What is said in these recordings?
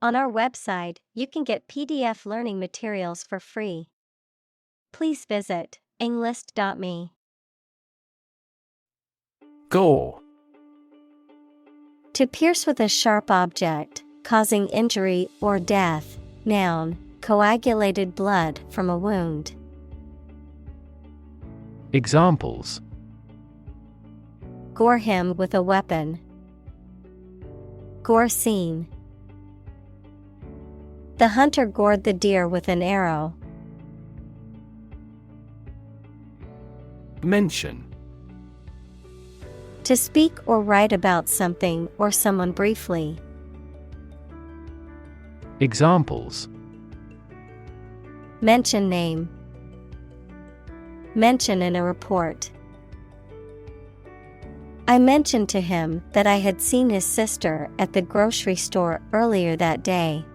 On our website, you can get PDF learning materials for free. Please visit englist.me. Gore. To pierce with a sharp object, causing injury or death. Noun, coagulated blood from a wound. Examples: Gore him with a weapon. Gore scene. The hunter gored the deer with an arrow. Mention. To speak or write about something or someone briefly. Examples: Mention name. Mention in a report. I mentioned to him that I had seen his sister at the grocery store earlier that day.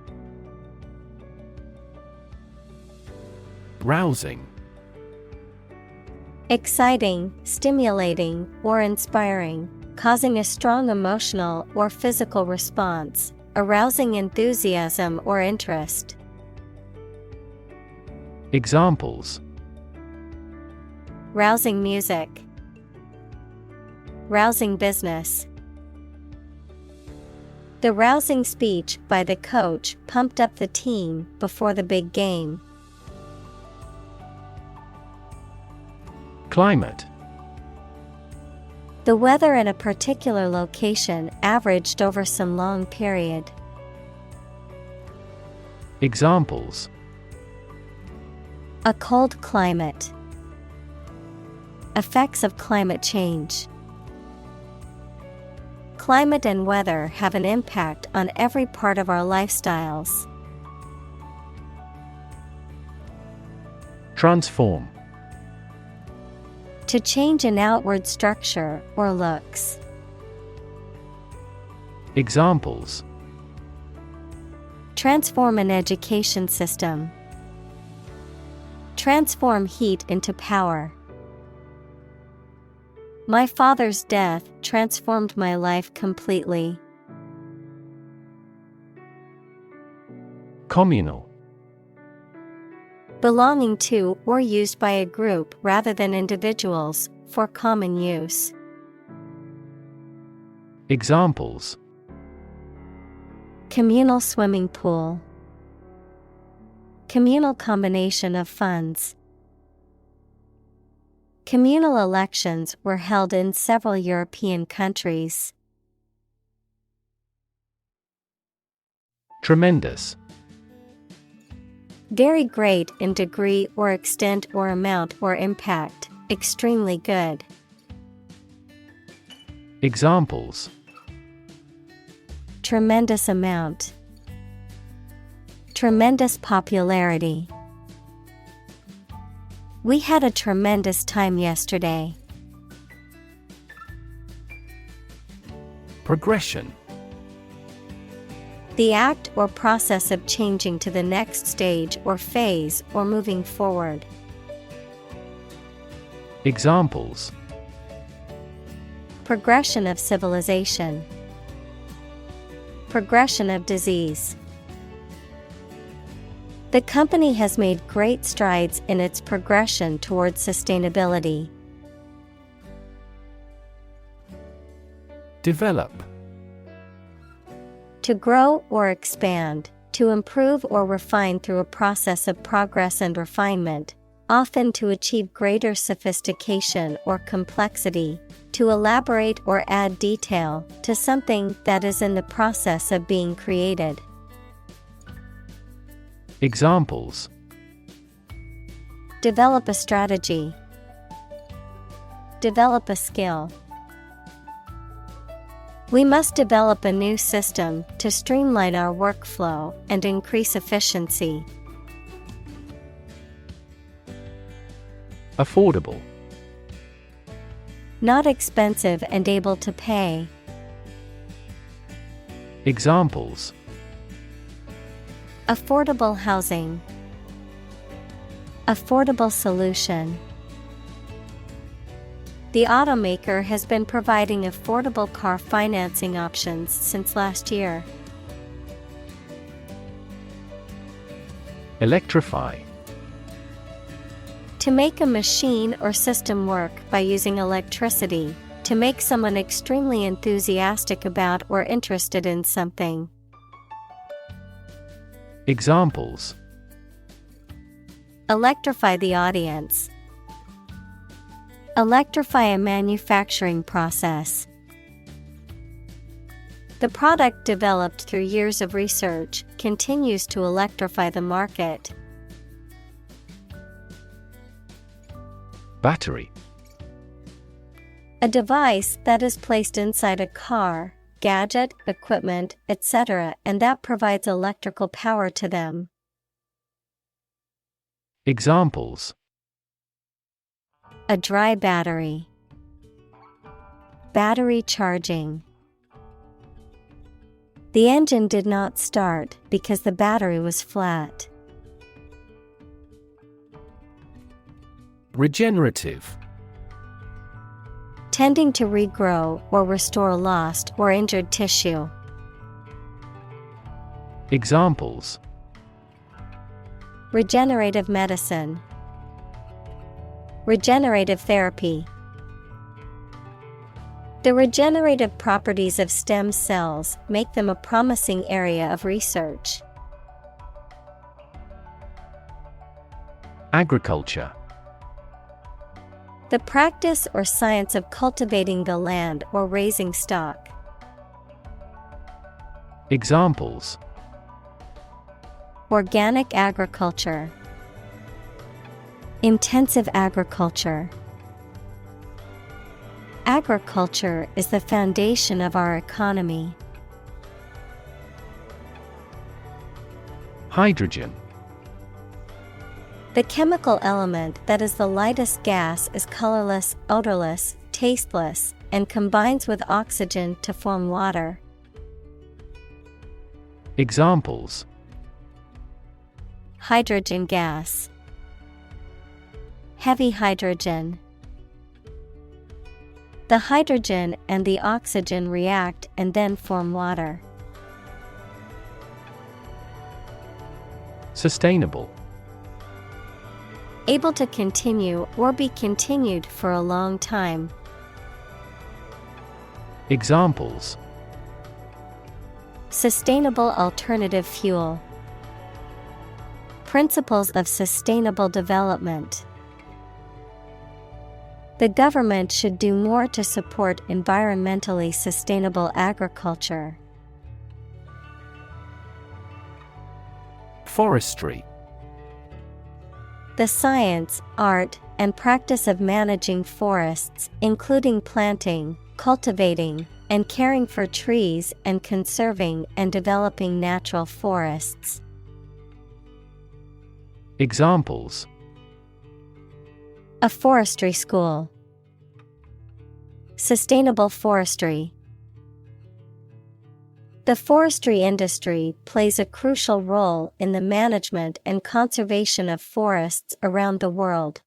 Rousing. Exciting, stimulating, or inspiring, causing a strong emotional or physical response, arousing enthusiasm or interest. Examples: Rousing music. Rousing business. The rousing speech by the coach pumped up the team before the big game. Climate. The weather in a particular location averaged over some long period. Examples: A cold climate. Effects of climate change. Climate and weather have an impact on every part of our lifestyles. Transform. To change an outward structure or looks. Examples: Transform an education system. Transform heat into power. My father's death transformed my life completely. Communal. Belonging to or used by a group rather than individuals, for common use. Examples: Communal swimming pool. Communal combination of funds. Communal elections were held in several European countries. Tremendous. Very great in degree or extent or amount or impact, extremely good. Examples: Tremendous amount. Tremendous popularity. We had a tremendous time yesterday. Progression. The act or process of changing to the next stage or phase or moving forward. Examples: Progression of civilization. Progression of disease. The company has made great strides in its progression towards sustainability. Develop. To grow or expand, to improve or refine through a process of progress and refinement, often to achieve greater sophistication or complexity, to elaborate or add detail to something that is in the process of being created. Examples: Develop a strategy. Develop a skill. We must develop a new system to streamline our workflow and increase efficiency. Affordable. Not expensive and able to pay. Examples: Affordable housing. Affordable solution. The automaker has been providing affordable car financing options since last year. Electrify. To make a machine or system work by using electricity, to make someone extremely enthusiastic about or interested in something. Examples: Electrify the audience. Electrify a manufacturing process. The product developed through years of research continues to electrify the market. Battery. A device that is placed inside a car, gadget, equipment, etc., and that provides electrical power to them. Examples: A dry battery. Battery charging. The engine did not start because the battery was flat. Regenerative. Tending to regrow or restore lost or injured tissue. Examples: Regenerative medicine. Regenerative therapy. The regenerative properties of stem cells make them a promising area of research. Agriculture. The practice or science of cultivating the land or raising stock. Examples: Organic agriculture. Intensive agriculture. Agriculture is the foundation of our economy. Hydrogen. The chemical element that is the lightest gas is colorless, odorless, tasteless, and combines with oxygen to form water. Examples: Hydrogen gas. Heavy hydrogen. The hydrogen and the oxygen react and then form water. Sustainable. Able to continue or be continued for a long time. Examples: Sustainable alternative fuel. Principles of sustainable development. The government should do more to support environmentally sustainable agriculture. Forestry. The science, art, and practice of managing forests, including planting, cultivating, and caring for trees and conserving and developing natural forests. Examples: A forestry school. Sustainable forestry. The forestry industry plays a crucial role in the management and conservation of forests around the world.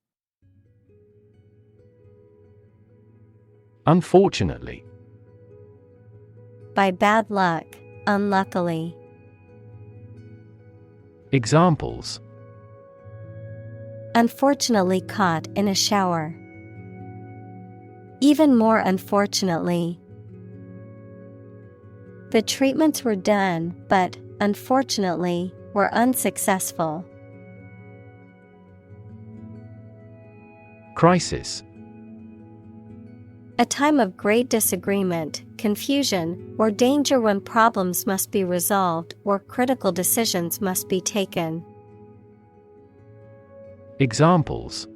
Unfortunately. By bad luck, unluckily. Examples: Unfortunately caught in a shower. Even more unfortunately. The treatments were done, but, unfortunately, were unsuccessful. Crisis. A time of great disagreement, confusion, or danger when problems must be resolved or critical decisions must be taken. Examples: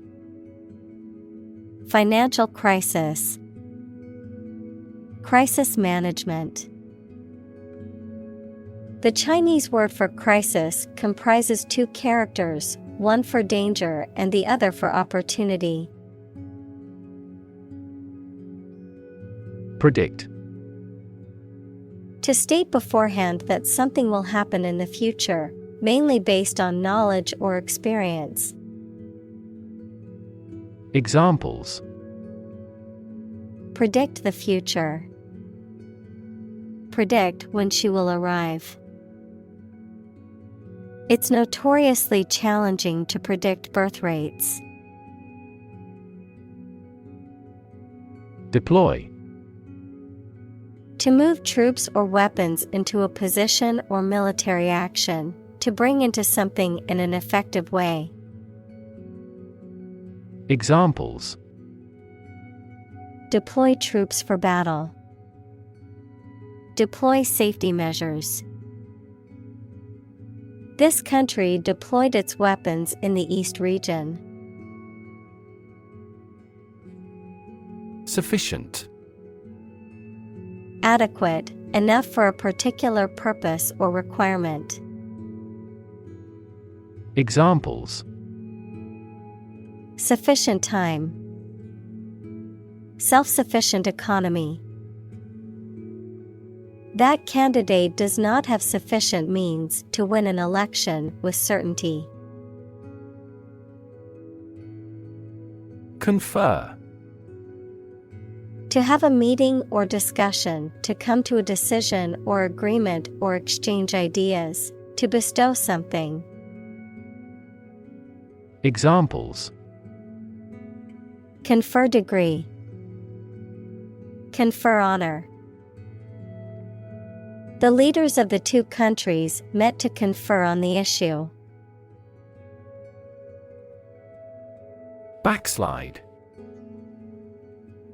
Financial crisis. Crisis management. The Chinese word for crisis comprises two characters, one for danger and the other for opportunity. Predict. To state beforehand that something will happen in the future, mainly based on knowledge or experience. Examples: Predict the future. Predict when she will arrive. It's notoriously challenging to predict birth rates. Deploy. To move troops or weapons into a position or military action, to bring into something in an effective way. Examples: Deploy troops for battle. Deploy safety measures. This country deployed its weapons in the East region. Sufficient. Adequate, enough for a particular purpose or requirement. Examples: Sufficient time. Self-sufficient economy. That candidate does not have sufficient means to win an election with certainty. Confer. To have a meeting or discussion, to come to a decision or agreement or exchange ideas, to bestow something. Examples: Confer degree. Confer honor. The leaders of the two countries met to confer on the issue. Backslide.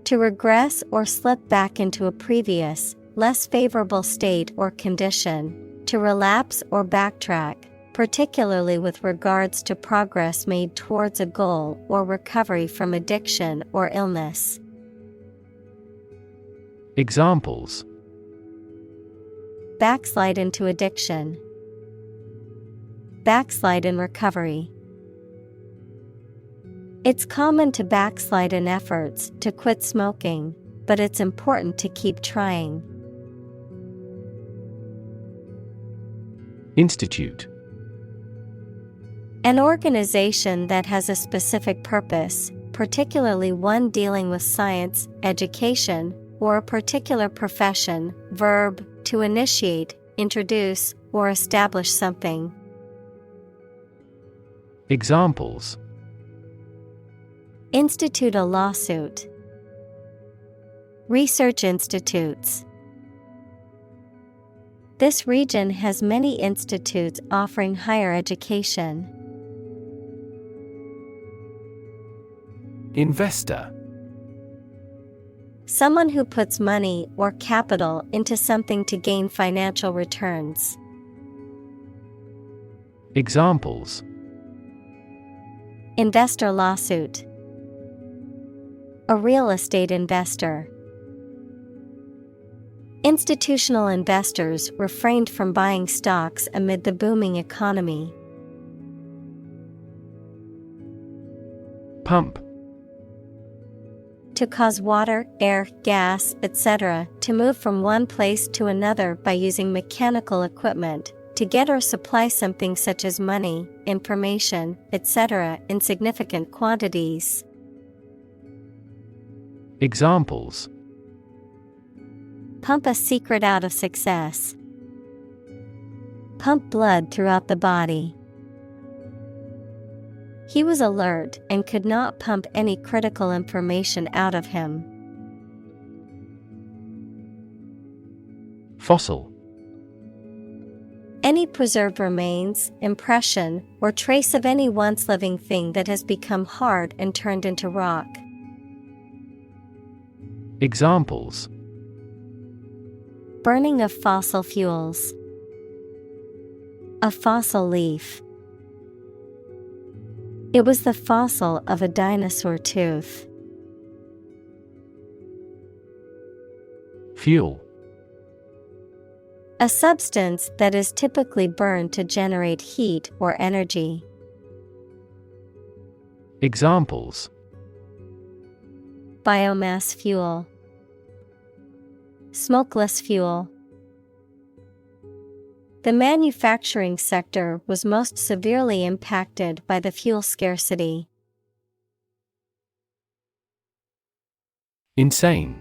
To regress or slip back into a previous, less favorable state or condition, to relapse or backtrack, particularly with regards to progress made towards a goal or recovery from addiction or illness. Examples: Backslide into addiction. Backslide in recovery. It's common to backslide in efforts to quit smoking, but it's important to keep trying. Institute. An organization that has a specific purpose, particularly one dealing with science, education, or a particular profession. Verb: to initiate, introduce, or establish something. Examples: Institute a lawsuit. Research institutes. This region has many institutes offering higher education. Investor. Someone who puts money or capital into something to gain financial returns. Examples: Investor lawsuit. A real estate investor. Institutional investors refrained from buying stocks amid the booming economy. Pump. To cause water, air, gas, etc. to move from one place to another by using mechanical equipment, to get or supply something such as money, information, etc. in significant quantities. Examples: Pump a secret out of success. Pump blood throughout the body. He was alert and could not pump any critical information out of him. Fossil. Any preserved remains, impression, or trace of any once living thing that has become hard and turned into rock. Examples: Burning of fossil fuels. A fossil leaf. It was the fossil of a dinosaur tooth. Fuel. A substance that is typically burned to generate heat or energy. Examples: Biomass fuel. Smokeless fuel. The manufacturing sector was most severely impacted by the fuel scarcity. Insane.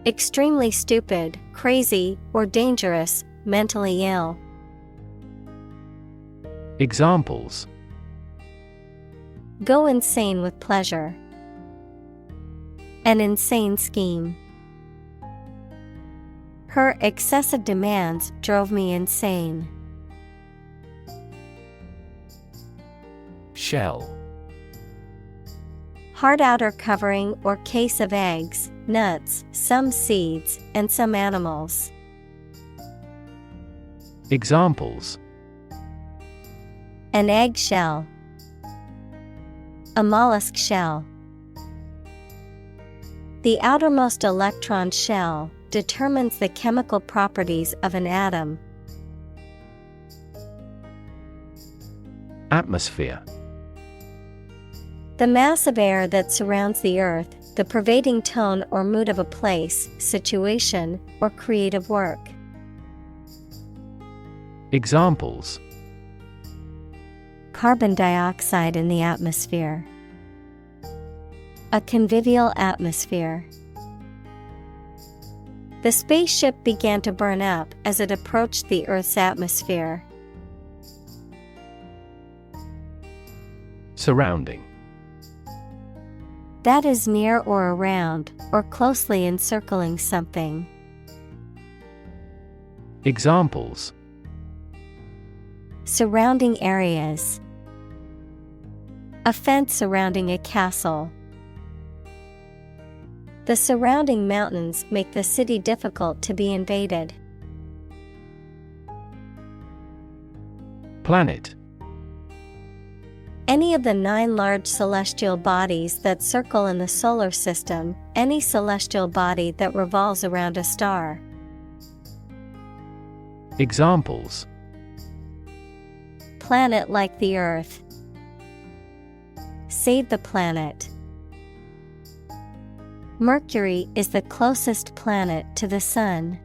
Extremely stupid, crazy, or dangerous, mentally ill. Examples: Go insane with pleasure. An insane scheme. Her excessive demands drove me insane. Shell. Hard outer covering or case of eggs, nuts, some seeds, and some animals. Examples: An egg shell. A mollusk shell. The outermost electron shell determines the chemical properties of an atom. Atmosphere. The mass of air that surrounds the earth, the pervading tone or mood of a place, situation, or creative work. Examples: Carbon dioxide in the atmosphere. A convivial atmosphere. The spaceship began to burn up as it approached the Earth's atmosphere. Surrounding. That is near or around, or closely encircling something. Examples: Surrounding areas. A fence surrounding a castle. The surrounding mountains make the city difficult to be invaded. Planet. Any of the 9 large celestial bodies that circle in the solar system, any celestial body that revolves around a star. Examples: Planet like the Earth. Save the planet. Mercury is the closest planet to the Sun.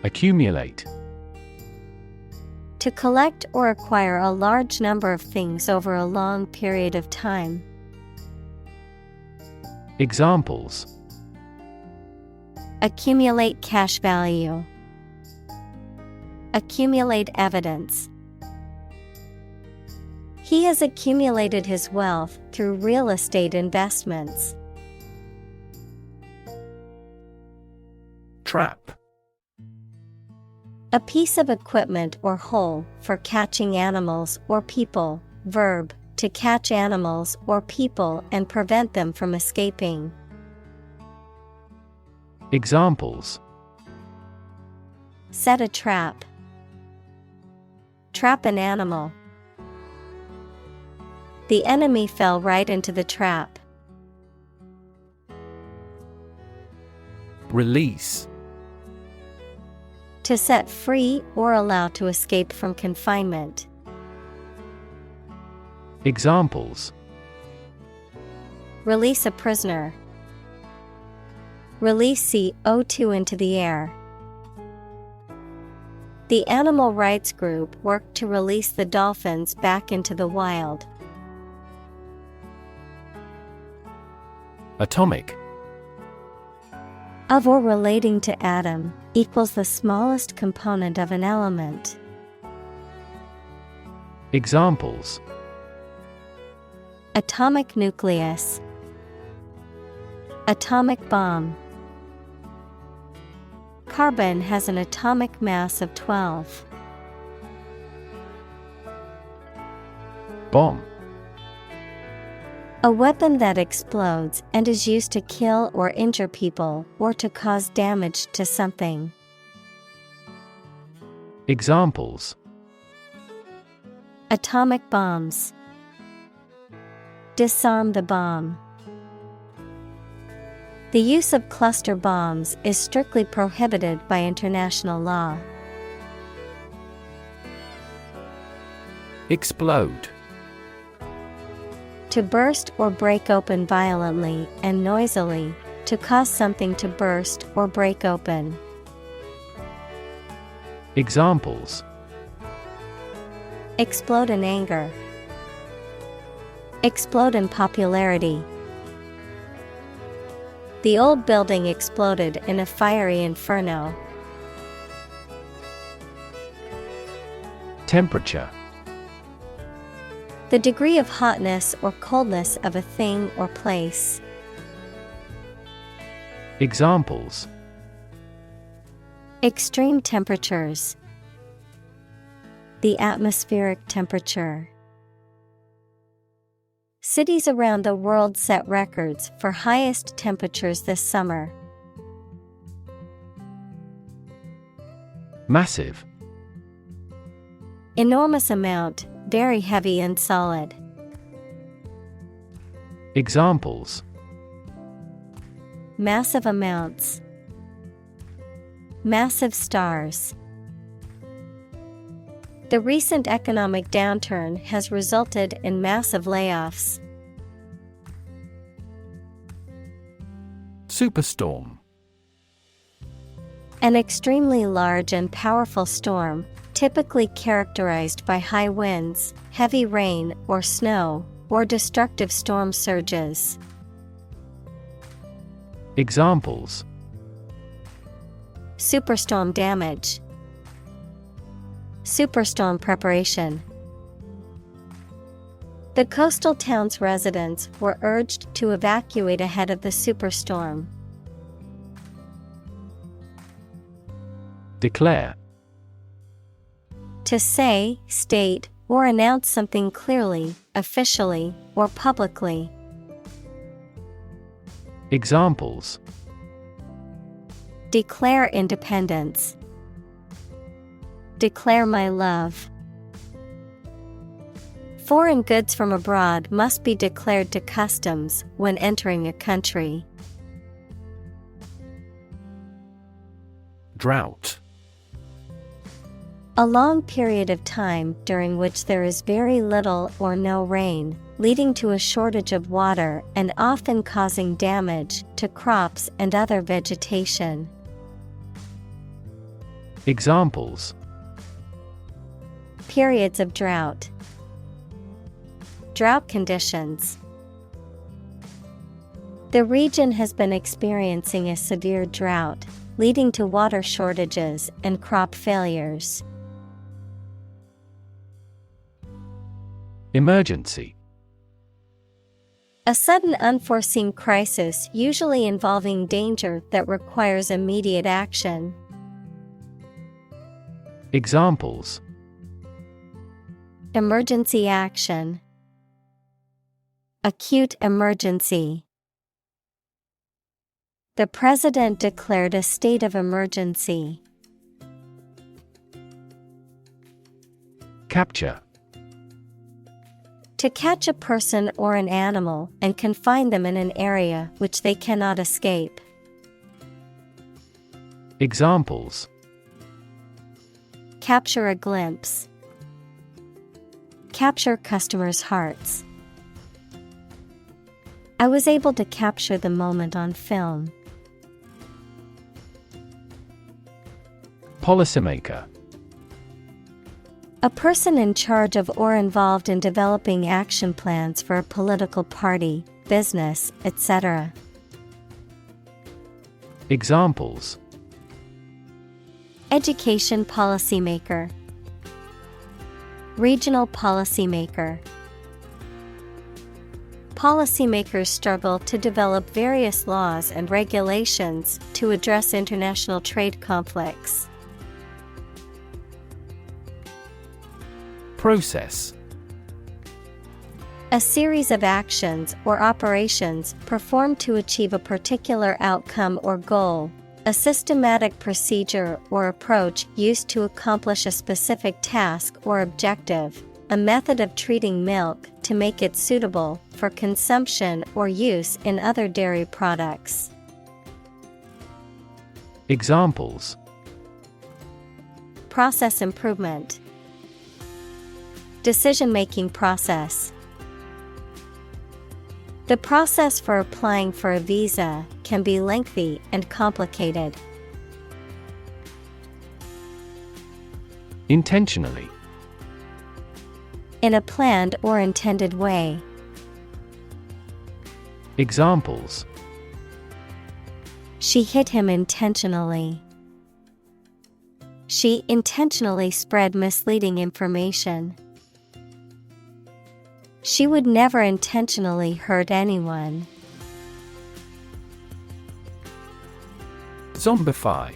Accumulate. To collect or acquire a large number of things over a long period of time. Examples: Accumulate cash value. Accumulate evidence. He has accumulated his wealth through real estate investments. Trap. A piece of equipment or hole for catching animals or people. Verb, to catch animals or people and prevent them from escaping. Examples: Set a trap. Trap an animal. The enemy fell right into the trap. Release. To set free or allow to escape from confinement. Examples: Release a prisoner. Release CO2 into the air. The animal rights group worked to release the dolphins back into the wild. Atomic. Of or relating to atom, equals the smallest component of an element. Examples: Atomic nucleus. Atomic bomb. Carbon has an atomic mass of 12. Bomb. A weapon that explodes and is used to kill or injure people or to cause damage to something. Examples: Atomic bombs. Disarm the bomb. The use of cluster bombs is strictly prohibited by international law. Explode. To burst or break open violently and noisily, to cause something to burst or break open. Examples: Explode in anger. Explode in popularity. The old building exploded in a fiery inferno. Temperature. The degree of hotness or coldness of a thing or place. Examples: Extreme temperatures. The atmospheric temperature. Cities around the world set records for highest temperatures this summer. Massive. Enormous amount, very heavy and solid. Examples: Massive amounts. Massive stars. The recent economic downturn has resulted in massive layoffs. Superstorm. An extremely large and powerful storm, typically characterized by high winds, heavy rain or snow, or destructive storm surges. Examples: Superstorm damage. Superstorm preparation. The coastal town's residents were urged to evacuate ahead of the superstorm. Declare. To say, state, or announce something clearly, officially, or publicly. Examples: Declare independence. Declare my love. Foreign goods from abroad must be declared to customs when entering a country. Drought. A long period of time during which there is very little or no rain, leading to a shortage of water and often causing damage to crops and other vegetation. Examples: Periods of drought. Drought conditions. The region has been experiencing a severe drought, leading to water shortages and crop failures. Emergency. A sudden unforeseen crisis usually involving danger that requires immediate action. Examples: Emergency action. Acute emergency. The president declared a state of emergency. Capture. To catch a person or an animal and confine them in an area which they cannot escape. Examples: Capture a glimpse. Capture customers' hearts. I was able to capture the moment on film. Policymaker. A person in charge of or involved in developing action plans for a political party, business, etc. Examples: Education policymaker. Regional policymaker. Policymakers struggle to develop various laws and regulations to address international trade conflicts. Process. A series of actions or operations performed to achieve a particular outcome or goal. A systematic procedure or approach used to accomplish a specific task or objective. A method of treating milk to make it suitable for consumption or use in other dairy products. Examples: Process improvement. Decision-making process. The process for applying for a visa can be lengthy and complicated. Intentionally. In a planned or intended way. Examples: She hit him intentionally. She intentionally spread misleading information. She would never intentionally hurt anyone. Zombify.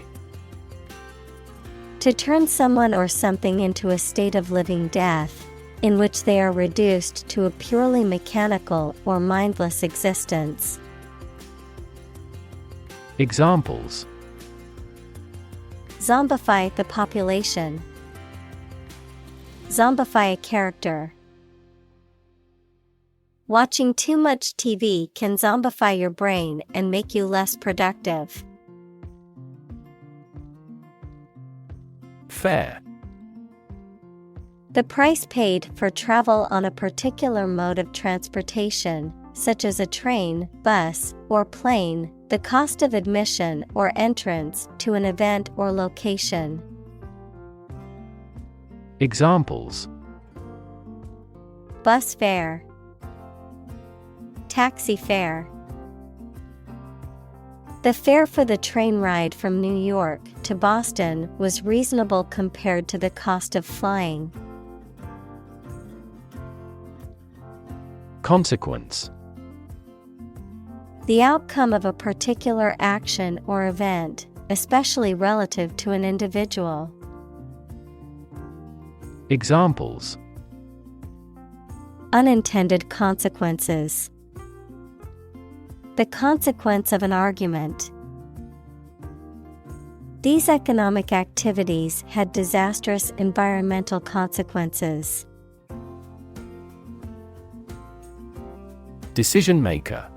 To turn someone or something into a state of living death, in which they are reduced to a purely mechanical or mindless existence. Examples: Zombify the population. Zombify a character. Watching too much TV can zombify your brain and make you less productive. Fare. The price paid for travel on a particular mode of transportation, such as a train, bus, or plane, the cost of admission or entrance to an event or location. Examples: Bus fare. Taxi fare. The fare for the train ride from New York to Boston was reasonable compared to the cost of flying. Consequence. The outcome of a particular action or event, especially relative to an individual. Examples: Unintended consequences. The consequence of an argument. These economic activities had disastrous environmental consequences. Decision maker.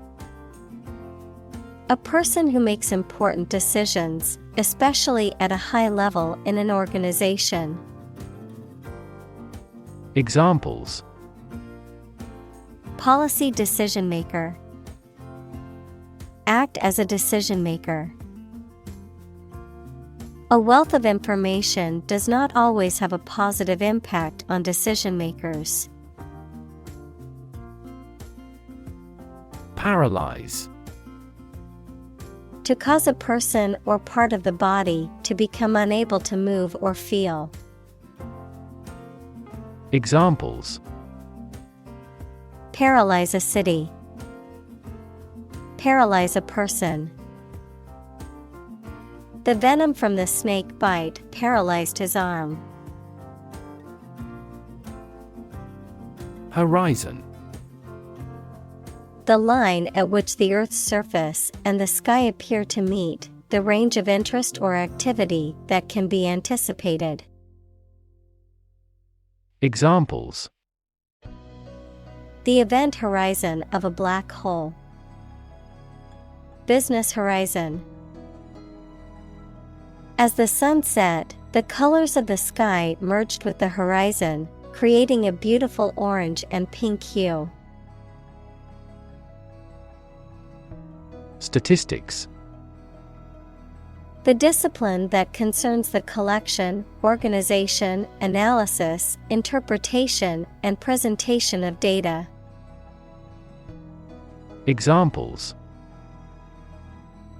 A person who makes important decisions, especially at a high level in an organization. Examples: Policy decision maker. Act as a decision maker. A wealth of information does not always have a positive impact on decision makers. Paralyze. To cause a person or part of the body to become unable to move or feel. Examples: Paralyze a city. Paralyze a person. The venom from the snake bite paralyzed his arm. Horizon. The line at which the Earth's surface and the sky appear to meet, the range of interest or activity that can be anticipated. Examples: The event horizon of a black hole. Business horizon. As the sun set, the colors of the sky merged with the horizon, creating a beautiful orange and pink hue. Statistics. The discipline that concerns the collection, organization, analysis, interpretation, and presentation of data. Examples: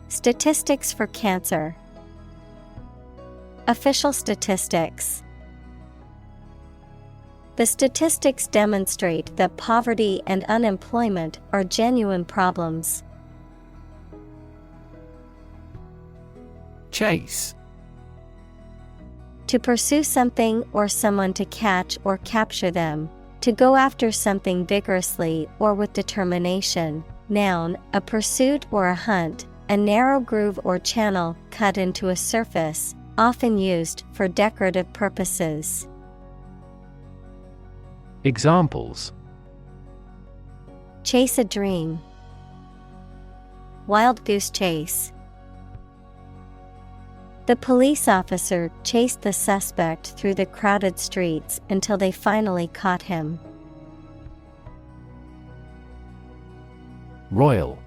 Statistics for cancer. Official statistics. The statistics demonstrate that poverty and unemployment are genuine problems. Chase. To pursue something or someone, to catch or capture them. To go after something vigorously or with determination. Noun, a pursuit or a hunt, a narrow groove or channel cut into a surface, often used for decorative purposes. Examples: Chase a dream. Wild goose chase. The police officer chased the suspect through the crowded streets until they finally caught him. Royal.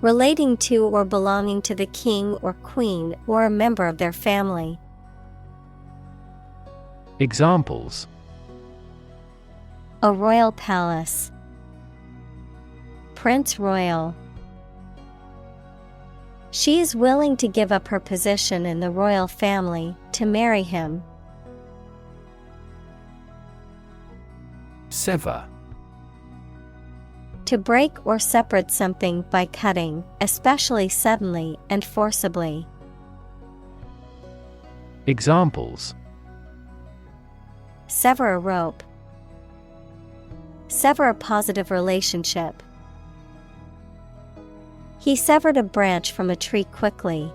Relating to or belonging to the king or queen or a member of their family. Examples: A royal palace. Prince Royal. She is willing to give up her position in the royal family to marry him. Sever. To break or separate something by cutting, especially suddenly and forcibly. Examples: Sever a rope. Sever a positive relationship. He severed a branch from a tree quickly.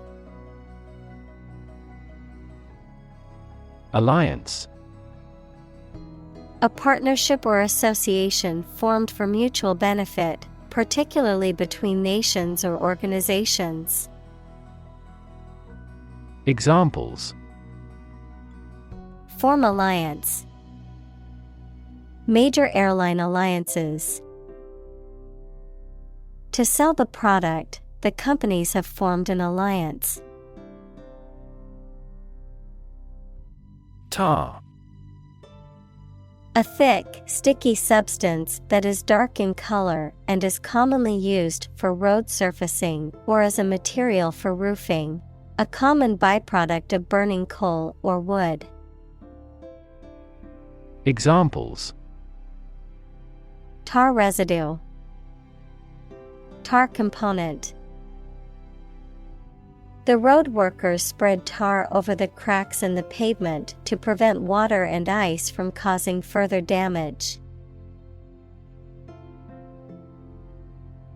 Alliance. A partnership or association formed for mutual benefit, particularly between nations or organizations. Examples: Form alliance. Major airline alliances. To sell the product, the companies have formed an alliance. Tar. A thick, sticky substance that is dark in color and is commonly used for road surfacing or as a material for roofing, a common byproduct of burning coal or wood. Examples: Tar residue. Tar component. The road workers spread tar over the cracks in the pavement to prevent water and ice from causing further damage.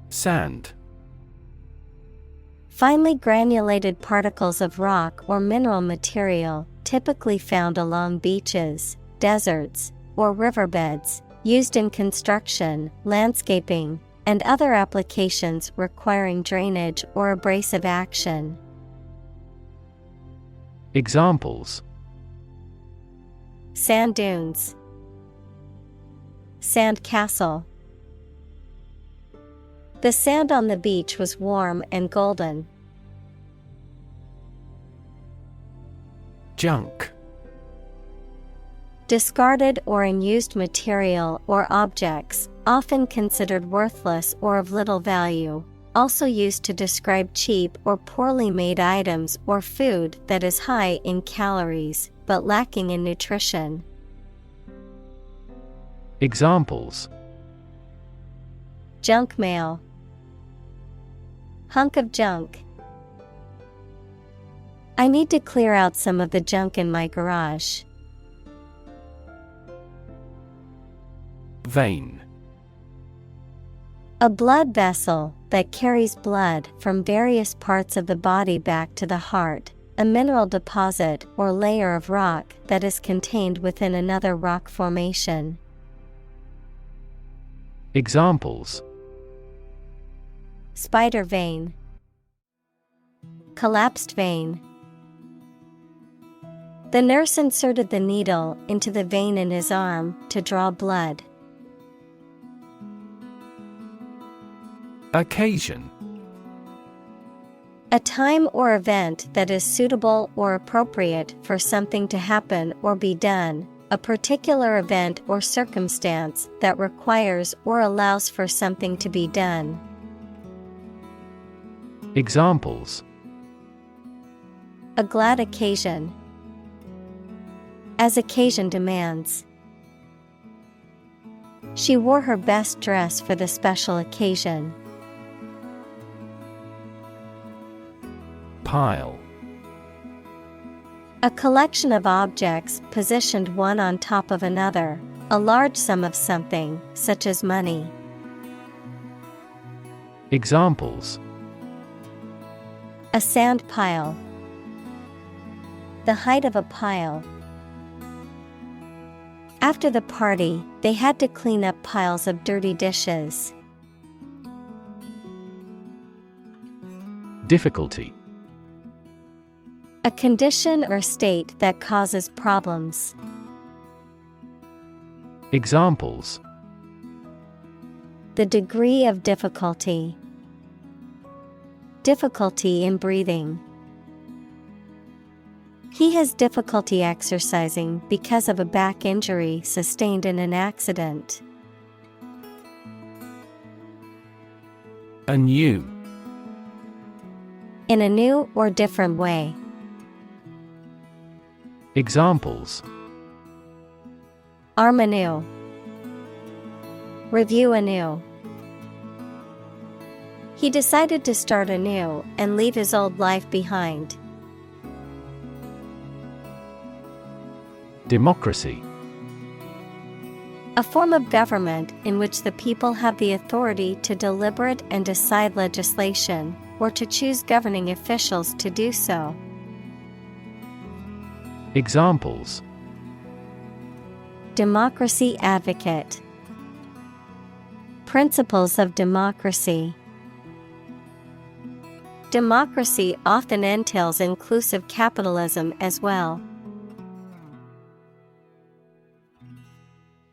Sand. Finely granulated particles of rock or mineral material, typically found along beaches, deserts, or riverbeds, used in construction, landscaping, and other applications requiring drainage or abrasive action. Examples: Sand dunes. Sand castle. The sand on the beach was warm and golden. Junk. Discarded or unused material or objects, often considered worthless or of little value, also used to describe cheap or poorly made items or food that is high in calories but lacking in nutrition. Examples: Junk mail. Hunk of junk. I need to clear out some of the junk in my garage. Vein. A blood vessel that carries blood from various parts of the body back to the heart, a mineral deposit or layer of rock that is contained within another rock formation. Examples: Spider vein. Collapsed vein. The nurse inserted the needle into the vein in his arm to draw blood. Occasion. A time or event that is suitable or appropriate for something to happen or be done, a particular event or circumstance that requires or allows for something to be done. Examples: A glad occasion. As occasion demands. She wore her best dress for the special occasion. Pile. A collection of objects positioned one on top of another, a large sum of something, such as money. Examples: A sand pile. The height of a pile. After the party, they had to clean up piles of dirty dishes. Difficulty. A condition or state that causes problems. Examples: The degree of difficulty. Difficulty in breathing. He has difficulty exercising because of a back injury sustained in an accident. Anew. In a new or different way. Examples: Arm anew. Review anew. He decided to start anew and leave his old life behind. Democracy. A form of government in which the people have the authority to deliberate and decide legislation, or to choose governing officials to do so. Examples: Democracy advocate. Principles of democracy. Democracy often entails inclusive capitalism as well.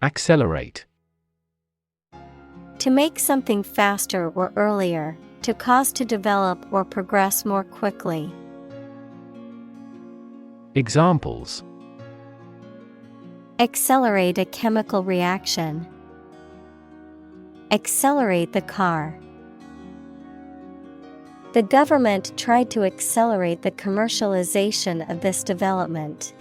Accelerate. To make something faster or earlier, to cause to develop or progress more quickly. Examples: Accelerate a chemical reaction. Accelerate the car. The government tried to accelerate the commercialization of this development.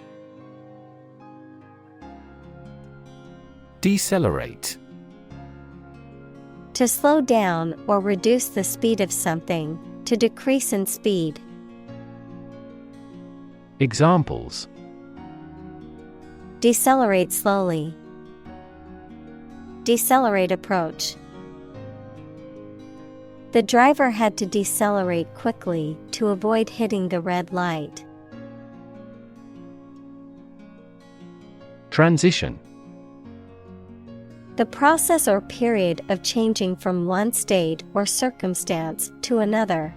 Decelerate. To slow down or reduce the speed of something, to decrease in speed. Examples: Decelerate slowly. Decelerate approach. The driver had to decelerate quickly to avoid hitting the red light. Transition. The process or period of changing from one state or circumstance to another.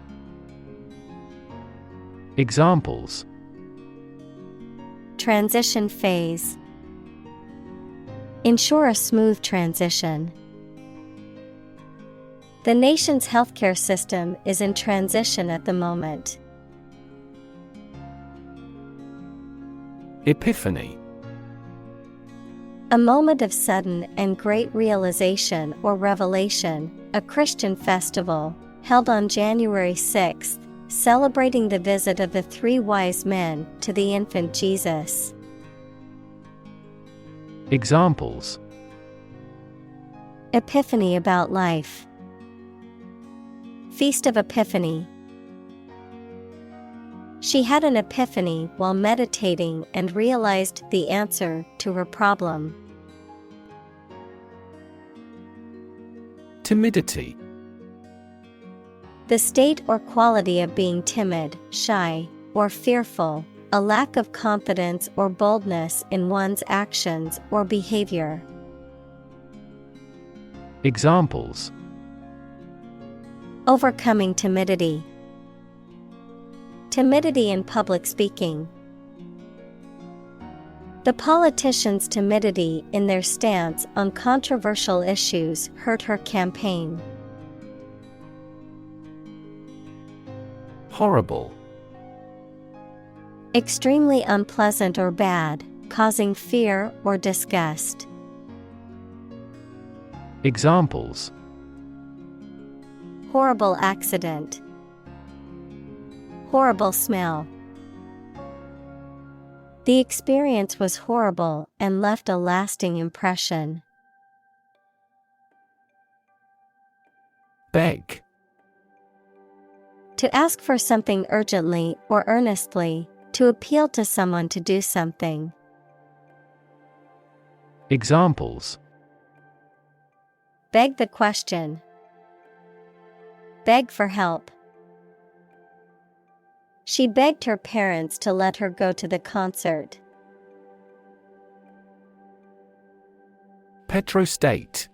Examples: Transition phase. Ensure a smooth transition. The nation's healthcare system is in transition at the moment. Epiphany. A moment of sudden and great realization or revelation, a Christian festival, held on January 6th, celebrating the visit of the three wise men to the infant Jesus. Examples: Epiphany about life. Feast of Epiphany. She had an epiphany while meditating and realized the answer to her problem. Timidity. The state or quality of being timid, shy, or fearful, a lack of confidence or boldness in one's actions or behavior. Examples: Overcoming timidity. Timidity in public speaking. The politicians' timidity in their stance on controversial issues hurt her campaign. Horrible. Extremely unpleasant or bad, causing fear or disgust. Examples: Horrible accident. Horrible smell. The experience was horrible and left a lasting impression. Beg. To ask for something urgently or earnestly, to appeal to someone to do something. Examples: Beg the question. Beg for help. She begged her parents to let her go to the concert. Petrostate.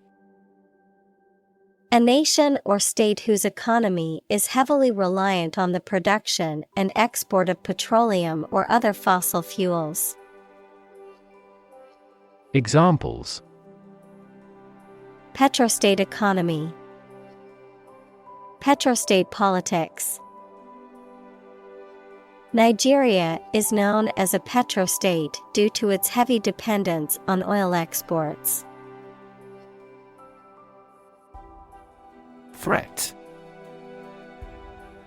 A nation or state whose economy is heavily reliant on the production and export of petroleum or other fossil fuels. Examples: Petrostate economy. Petrostate politics. Nigeria is known as a petrostate due to its heavy dependence on oil exports. Threat.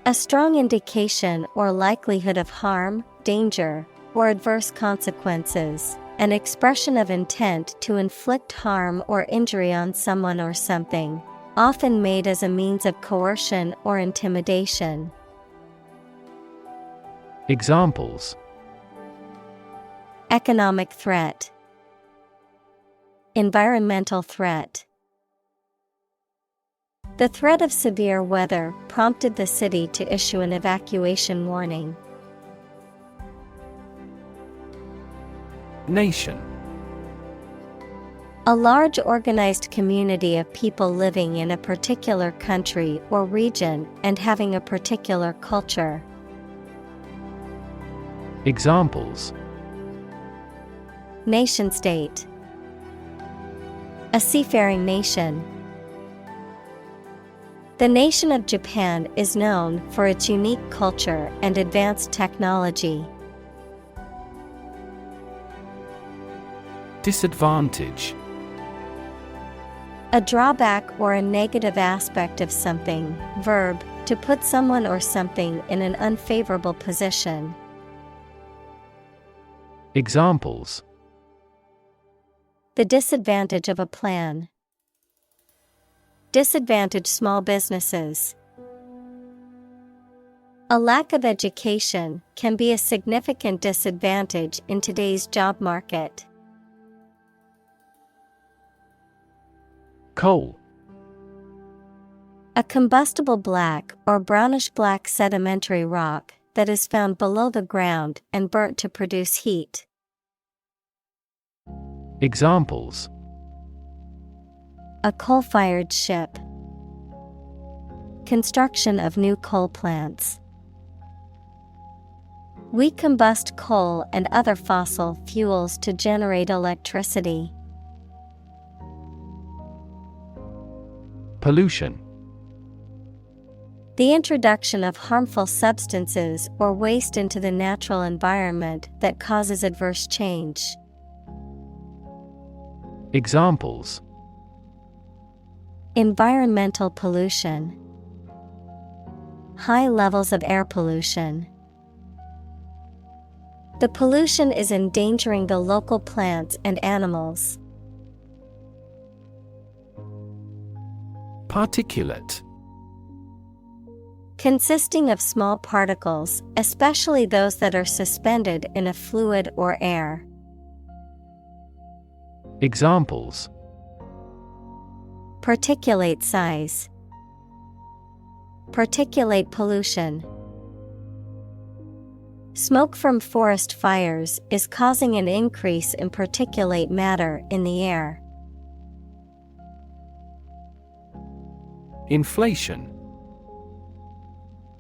A strong indication or likelihood of harm, danger, or adverse consequences. An expression of intent to inflict harm or injury on someone or something, often made as a means of coercion or intimidation. Examples: Economic threat, environmental threat. The threat of severe weather prompted the city to issue an evacuation warning. Nation. A large organized community of people living in a particular country or region and having a particular culture. Examples: Nation-state, a seafaring nation. The nation of Japan is known for its unique culture and advanced technology. Disadvantage. A drawback or a negative aspect of something. Verb, to put someone or something in an unfavorable position. Examples: The disadvantage of a plan. Disadvantage small businesses. A lack of education can be a significant disadvantage in today's job market. Coal. A combustible black or brownish-black sedimentary rock that is found below the ground and burnt to produce heat. Examples: A coal-fired ship. Construction of new coal plants. We combust coal and other fossil fuels to generate electricity. Pollution. The introduction of harmful substances or waste into the natural environment that causes adverse change. Examples: Environmental pollution. High levels of air pollution. The pollution is endangering the local plants and animals. Particulate. Consisting of small particles, especially those that are suspended in a fluid or air. Examples: Particulate size. Particulate pollution. Smoke from forest fires is causing an increase in particulate matter in the air. Inflation.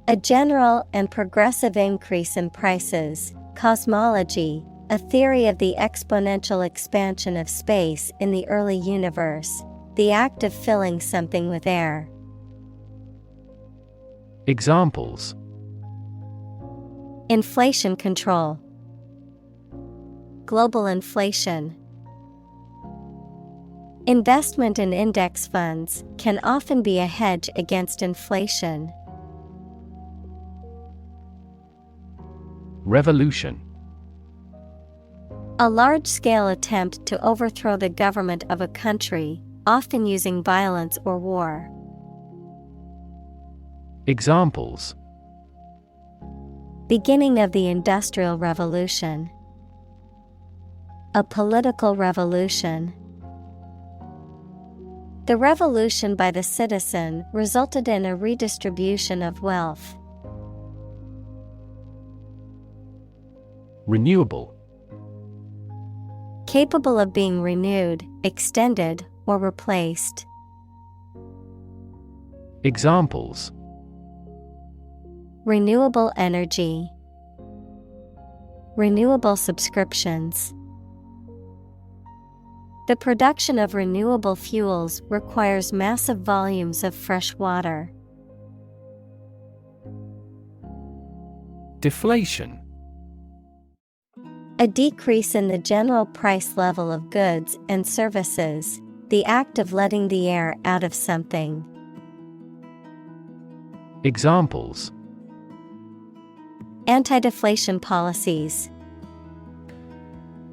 A general and progressive increase in prices. Cosmology, a theory of the exponential expansion of space in the early universe, the act of filling something with air. Examples: Inflation control. Global inflation. Investment in index funds can often be a hedge against inflation. Revolution. A large-scale attempt to overthrow the government of a country, often using violence or war. Examples: Beginning of the Industrial Revolution. A political revolution. The revolution by the citizen resulted in a redistribution of wealth. Renewable. Capable of being renewed, extended, or replaced. Examples: Renewable energy. Renewable subscriptions. The production of renewable fuels requires massive volumes of fresh water. Deflation. A decrease in the general price level of goods and services, the act of letting the air out of something. Examples: Anti-deflation policies.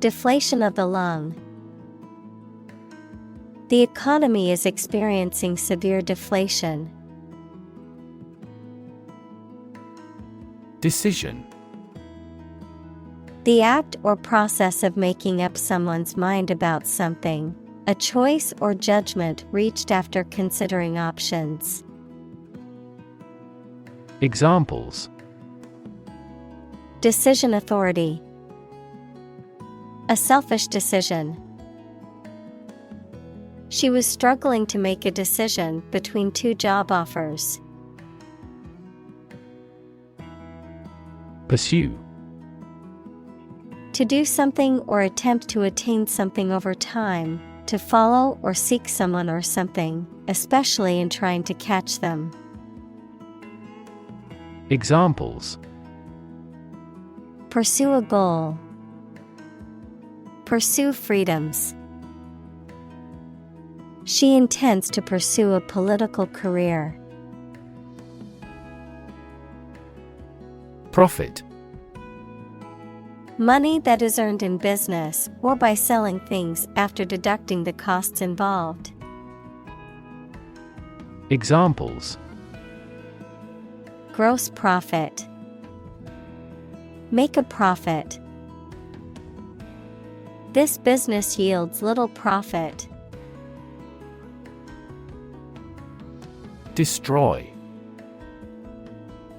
Deflation of the lung. The economy is experiencing severe deflation. Decision. The act or process of making up someone's mind about something, a choice or judgment reached after considering options. Examples. Decision authority. A selfish decision. She was struggling to make a decision between two job offers. Pursue. To do something or attempt to attain something over time, to follow or seek someone or something, especially in trying to catch them. Examples. Pursue a goal. Pursue freedoms. She intends to pursue a political career. Profit. Money that is earned in business or by selling things after deducting the costs involved. Examples. Gross profit. Make a profit. This business yields little profit. Destroy.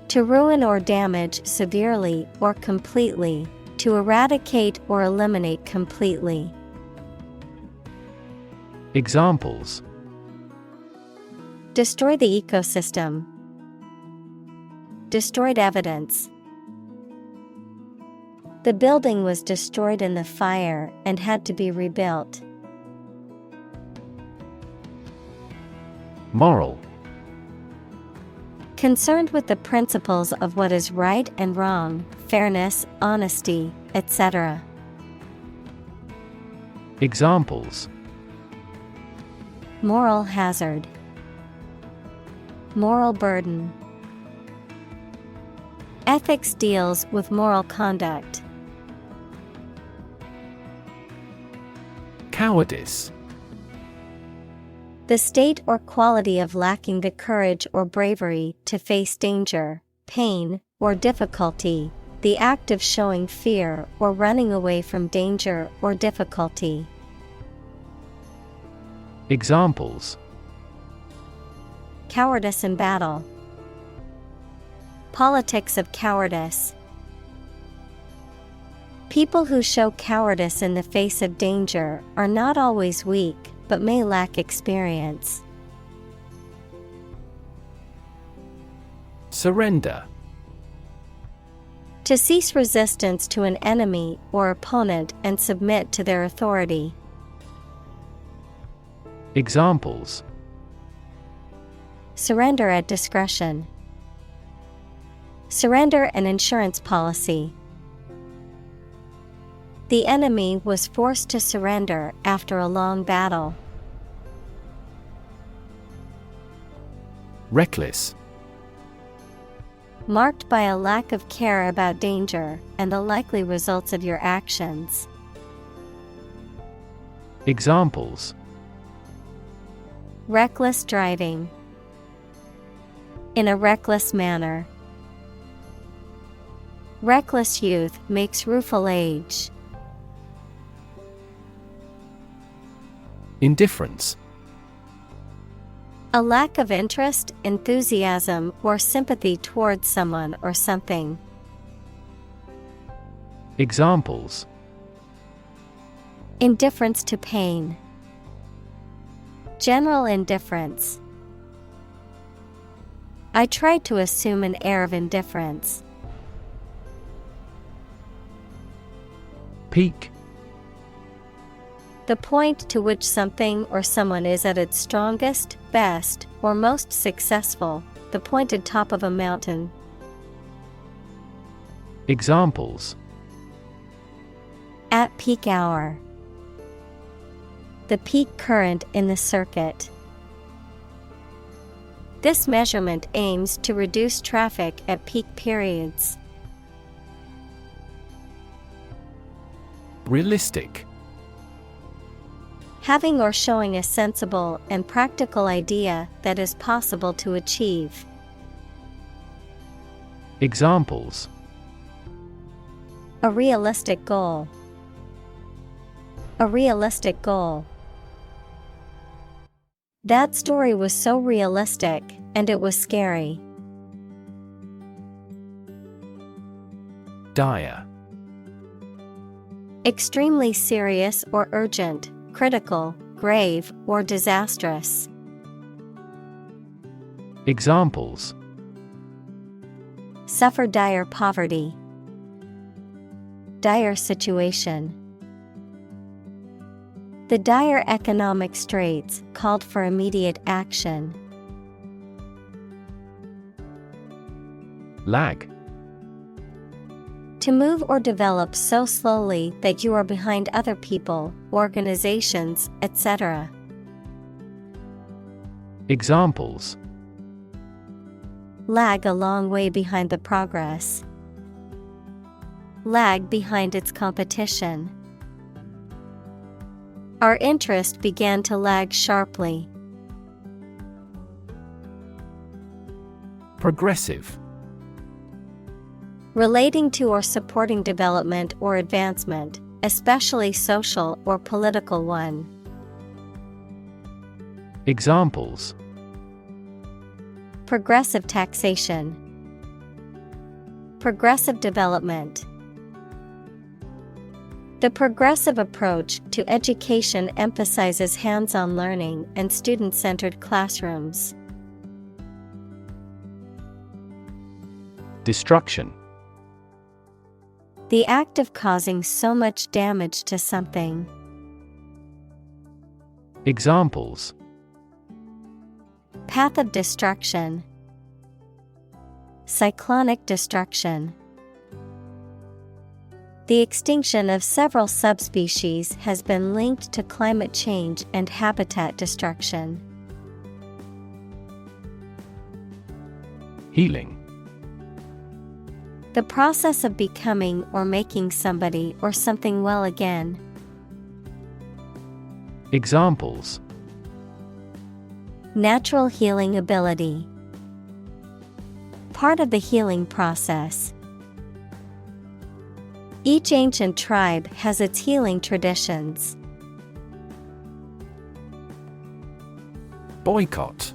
To ruin or damage severely or completely, to eradicate or eliminate completely. Examples. Destroy the ecosystem. Destroyed evidence. The building was destroyed in the fire and had to be rebuilt. Moral. Concerned with the principles of what is right and wrong, fairness, honesty, etc. Examples. Moral hazard. Moral burden. Ethics deals with moral conduct. Cowardice. The state or quality of lacking the courage or bravery to face danger, pain, or difficulty, the act of showing fear or running away from danger or difficulty. Examples. Cowardice in battle. Politics of cowardice. People who show cowardice in the face of danger are not always weak, but may lack experience. Surrender. To cease resistance to an enemy or opponent and submit to their authority. Examples. Surrender at discretion. Surrender an insurance policy. The enemy was forced to surrender after a long battle. Reckless. Marked by a lack of care about danger and the likely results of your actions. Examples. Reckless driving. In a reckless manner. Reckless youth makes rueful age. Indifference. A lack of interest, enthusiasm, or sympathy towards someone or something. Examples. Indifference to pain. General indifference. I tried to assume an air of indifference. Peak. The point to which something or someone is at its strongest, best, or most successful, the pointed top of a mountain. Examples. At peak hour. The peak current in the circuit. This measurement aims to reduce traffic at peak periods. Realistic. Having or showing a sensible and practical idea that is possible to achieve. Examples: A realistic goal. A realistic goal. That story was so realistic, and it was scary. Dire. Extremely serious or urgent, critical, grave, or disastrous. Examples: Suffer dire poverty. Dire situation. The dire economic straits called for immediate action. Lag. To move or develop so slowly that you are behind other people, organizations, etc. Examples: Lag a long way behind the progress. Lag behind its competition. Our interest began to lag sharply. Progressive. Relating to or supporting development or advancement, especially social or political one. Examples: Progressive taxation. Progressive development. The progressive approach to education emphasizes hands-on learning and student-centered classrooms. Destruction. The act of causing so much damage to something. Examples: Path of destruction. Cyclonic destruction. The extinction of several subspecies has been linked to climate change and habitat destruction. Healing. The process of becoming or making somebody or something well again. Examples: Natural healing ability. Part of the healing process. Each ancient tribe has its healing traditions. Boycott.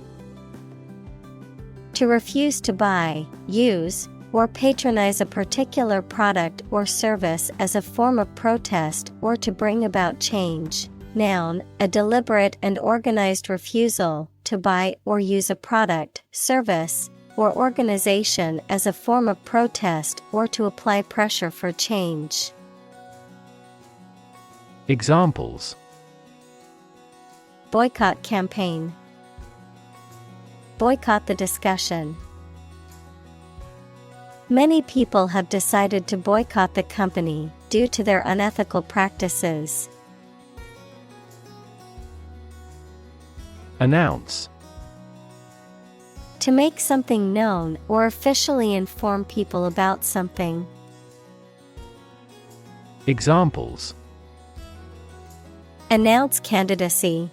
To refuse to buy, use, or patronize a particular product or service as a form of protest or to bring about change. Noun, a deliberate and organized refusal to buy or use a product, service, or organization as a form of protest or to apply pressure for change. Examples: Boycott campaign. Boycott the discussion. Many people have decided to boycott the company due to their unethical practices. Announce. To make something known or officially inform people about something. Examples: Announce candidacy.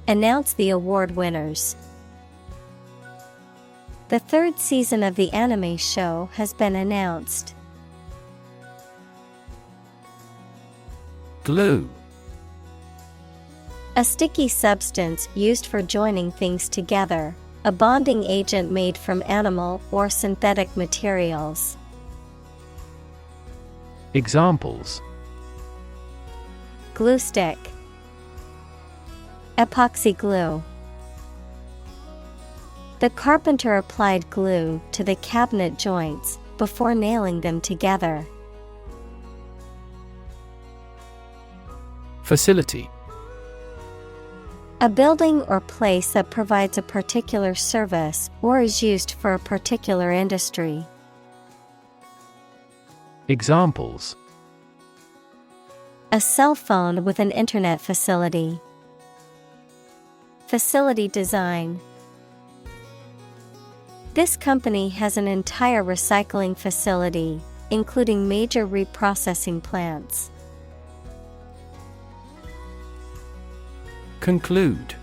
Announce the award winners. The third season of the anime show has been announced. Glue. A sticky substance used for joining things together, a bonding agent made from animal or synthetic materials. Examples: Glue stick. Epoxy glue. The carpenter applied glue to the cabinet joints before nailing them together. Facility. A building or place that provides a particular service or is used for a particular industry. Examples: A cell phone with an internet facility. Facility design. This company has an entire recycling facility including major reprocessing plants. Conclude.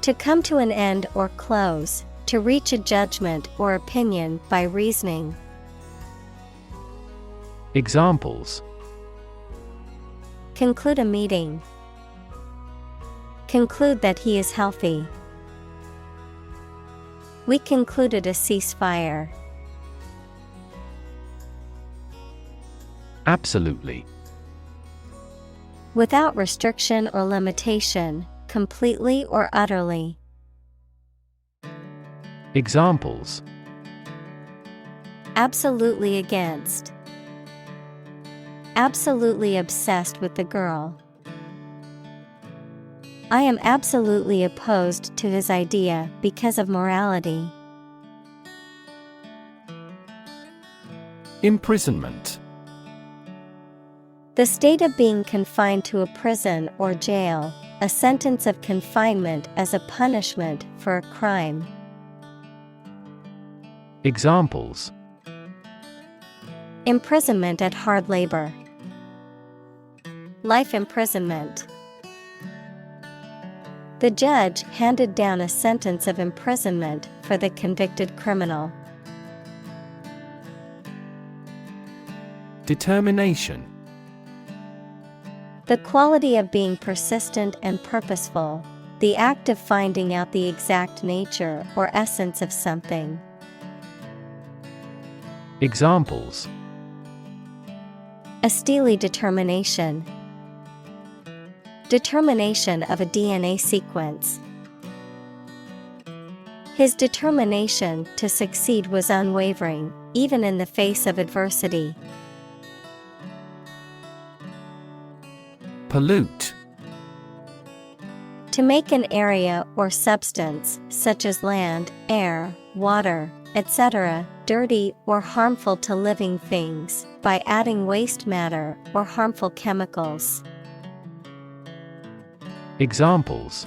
To come to an end or close, to reach a judgment or opinion by reasoning. Examples: Conclude a meeting. Conclude that he is healthy. We concluded a ceasefire. Absolutely. Without restriction or limitation, completely or utterly. Examples: Absolutely against. Absolutely obsessed with the girl. I am absolutely opposed to his idea because of morality. Imprisonment. The state of being confined to a prison or jail, a sentence of confinement as a punishment for a crime. Examples: Imprisonment at hard labor. Life imprisonment. The judge handed down a sentence of imprisonment for the convicted criminal. Determination. The quality of being persistent and purposeful, the act of finding out the exact nature or essence of something. Examples: A steely determination. Determination of a DNA sequence. His determination to succeed was unwavering, even in the face of adversity. Pollute. To make an area or substance, such as land, air, water, etc., dirty or harmful to living things, by adding waste matter or harmful chemicals. Examples: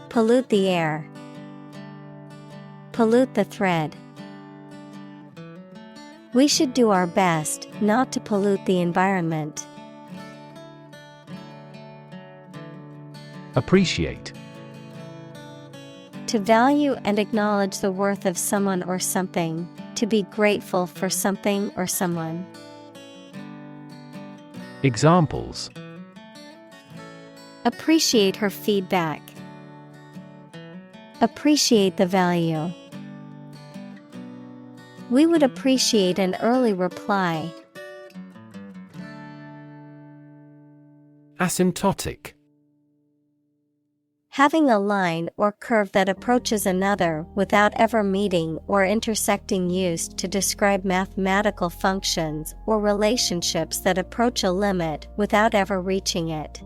Pollute the air. Pollute the thread. We should do our best not to pollute the environment. Appreciate. To value and acknowledge the worth of someone or something, to be grateful for something or someone. Examples: Appreciate her feedback. Appreciate the value. We would appreciate an early reply. Asymptotic. Having a line or curve that approaches another without ever meeting or intersecting, used to describe mathematical functions or relationships that approach a limit without ever reaching it.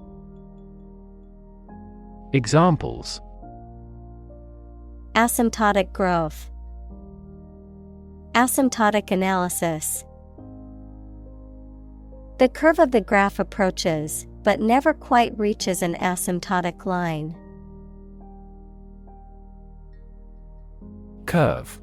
Examples: Asymptotic growth. Asymptotic analysis. The curve of the graph approaches, but never quite reaches an asymptotic line. Curve.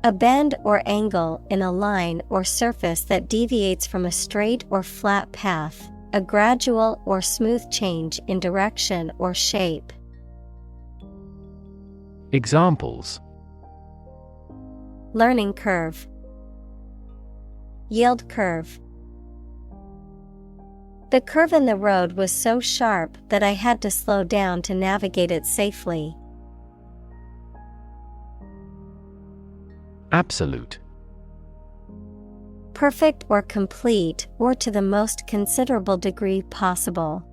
A bend or angle in a line or surface that deviates from a straight or flat path, a gradual or smooth change in direction or shape. Examples: Learning curve. Yield curve. The curve in the road was so sharp that I had to slow down to navigate it safely. Absolute. Perfect or complete, or to the most considerable degree possible.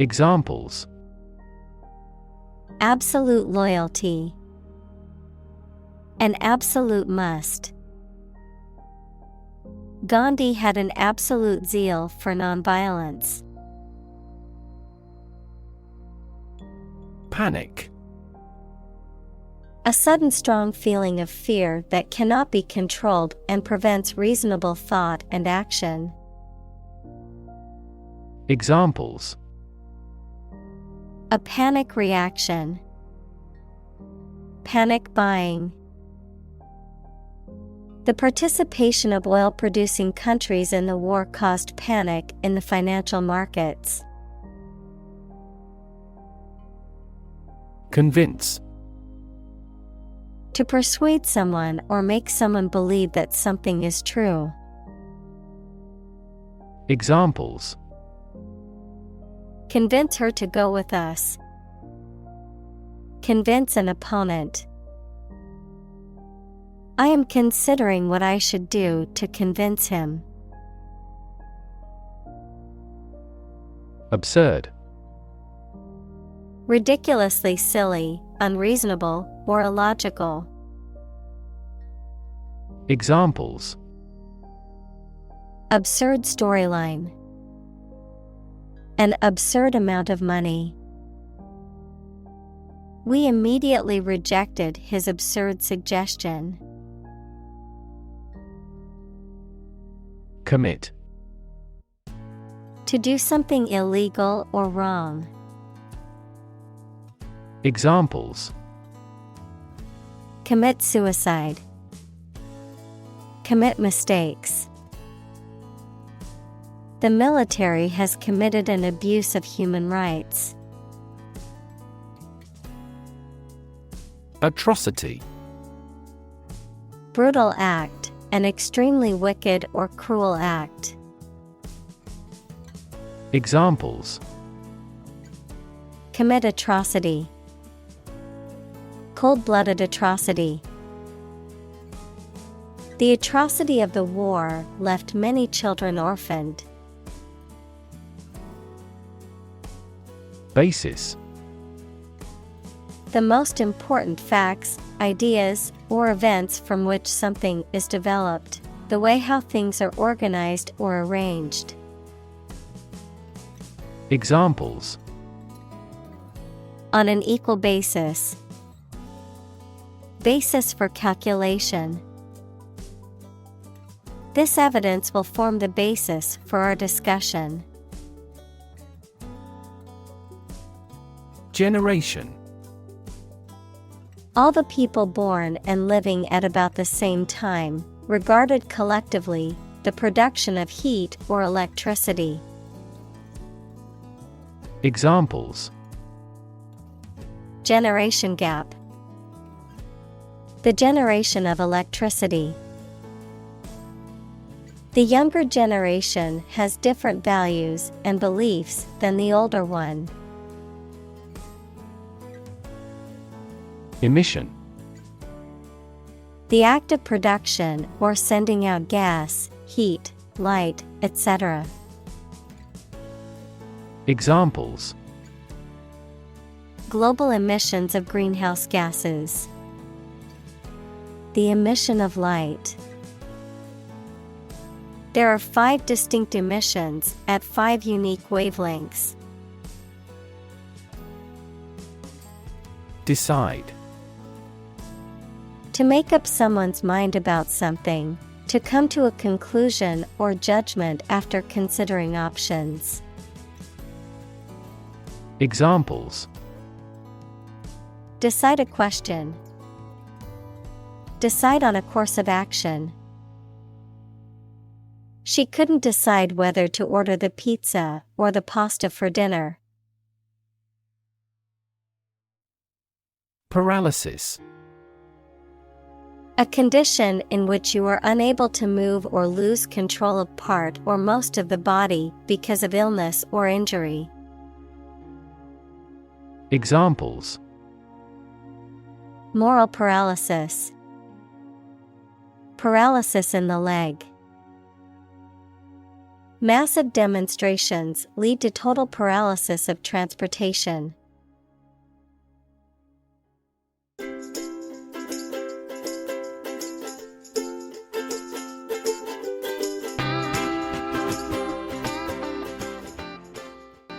Examples: Absolute loyalty. An absolute must. Gandhi had an absolute zeal for nonviolence. Panic. A sudden strong feeling of fear that cannot be controlled and prevents reasonable thought and action. Examples: A panic reaction. Panic buying. The participation of oil-producing countries in the war caused panic in the financial markets. Convince. To persuade someone or make someone believe that something is true. Examples: Convince her to go with us. Convince an opponent. I am considering what I should do to convince him. Absurd. Ridiculously silly, unreasonable, or illogical. Examples: Absurd storyline. An absurd amount of money. We immediately rejected his absurd suggestion. Commit. To do something illegal or wrong. Examples: Commit suicide. Commit mistakes. The military has committed an abuse of human rights. Atrocity. Brutal act, an extremely wicked or cruel act. Examples: Commit atrocity. Cold-blooded atrocity. The atrocity of the war left many children orphaned. Basis. The most important facts, ideas, or events from which something is developed, the way how things are organized or arranged. Examples: On an equal basis. Basis for calculation. This evidence will form the basis for our discussion. Generation. All the people born and living at about the same time, regarded collectively, the production of heat or electricity. Examples: Generation gap. The generation of electricity. The younger generation has different values and beliefs than the older one. Emission. The act of production or sending out gas, heat, light, etc. Examples: Global emissions of greenhouse gases. The emission of light. There are 5 distinct emissions at 5 unique wavelengths. Decide. To make up someone's mind about something, to come to a conclusion or judgment after considering options. Examples: Decide a question. Decide on a course of action. She couldn't decide whether to order the pizza or the pasta for dinner. Paralysis. A condition in which you are unable to move or lose control of part or most of the body because of illness or injury. Examples: Moral paralysis. Paralysis in the leg. Massive demonstrations lead to total paralysis of transportation.